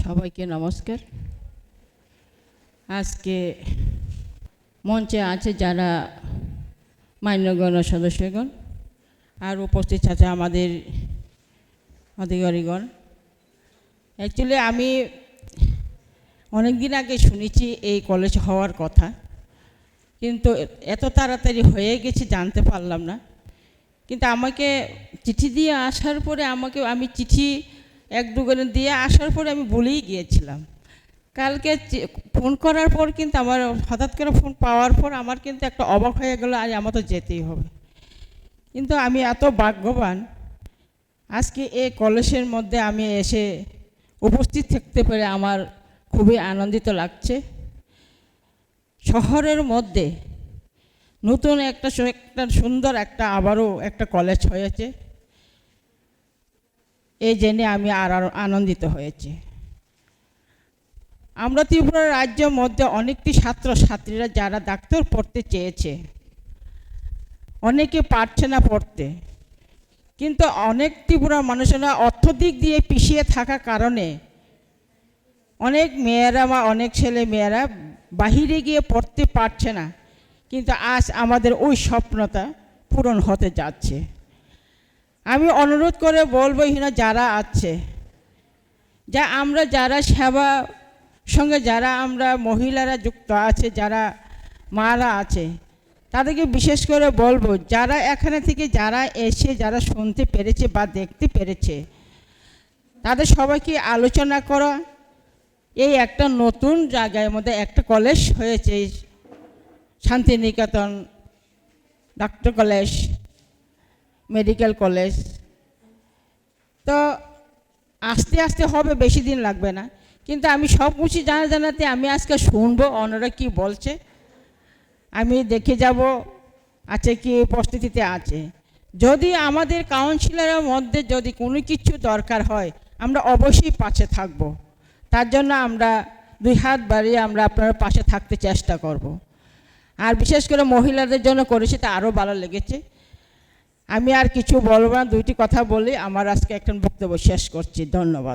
সবাইকে নমস্কার। আজকে মঞ্চে আছে যারা মান্যগণ্য সদস্যগণ আর উপস্থিত আছে আমাদের অধিকারীগণ। অ্যাকচুয়ালি আমি অনেক দিন আগে শুনেছি এই কলেজ হওয়ার কথা, কিন্তু এত তাড়াতাড়ি হয়ে গেছে জানতে পারলাম না। কিন্তু আমাকে চিঠি দিয়ে আসার পরে আমি চিঠি এক দুজনে দিয়ে আসার পরে আমি ভুলেই গিয়েছিলাম। কালকে ফোন করার পর কিন্তু আমার হঠাৎ করে ফোন পাওয়ার পর আমার কিন্তু একটা অবাক হয়ে গেল, আজ আমার তো যেতেই হবে। কিন্তু আমি এত ভাগ্যবান, আজকে এই কলেজের মধ্যে আমি এসে উপস্থিত থাকতে পেরে আমার খুবই আনন্দিত লাগছে। শহরের মধ্যে নতুন একটা সুন্দর আবারও একটা কলেজ হয়েছে, এই জেনে আমি আরও আনন্দিত হয়েছি। আমরা ত্রিপুরা রাজ্যের মধ্যে অনেকটি ছাত্রছাত্রীরা যারা ডাক্তার পড়তে চেয়েছে, অনেকে পারছে না পড়তে, কিন্তু অনেক ত্রিপুরা মানুষেরা অর্থ দিক দিয়ে পিছিয়ে থাকার কারণে অনেক মেয়েরা বা অনেক ছেলে মেয়েরা বাহিরে গিয়ে পড়তে পারছে না। কিন্তু আজ আমাদের ওই স্বপ্নটা পূরণ হতে যাচ্ছে। আমি অনুরোধ করে বলবো এখানে যারা আছে, আমরা যারা সেবা সঙ্গে যারা আমরা মহিলারা যুক্ত আছে, যারা মারা আছে, তাদেরকে বিশেষ করে বলবো যারা এখানে থেকে যারা এসে যারা শুনতে পেরেছে বা দেখতে পেরেছে, তাদের সবাইকে আলোচনা করা। এই একটা নতুন জায়গার মধ্যে একটা কলেজ হয়েছে, শান্তিনিকেতন ডাক্তার কলেজ, মেডিকেল কলেজ। তো আস্তে আস্তে হবে, বেশি দিন লাগবে না। কিন্তু আমি সব কিছু জানাতে আমি আজকে শুনবো ওনারা কি বলছে, আমি দেখে যাব আছে কি প্রস্তুতিতে আছে। যদি আমাদের কাউন্সিলরের মধ্যে যদি কোনো কিছু দরকার হয়, আমরা অবশ্যই পাশে থাকব। তার জন্য আমরা দুই হাত বাড়িয়ে আমরা আপনার পাশে থাকতে চেষ্টা করব। আর বিশেষ করে মহিলাদের জন্য করেছি, তা আরও ভালো লেগেছে। আমি আর কিছু বলবো না, দুইটি কথা বলি আমার আজকে একটা বক্তব্য শেষ করছি। ধন্যবাদ।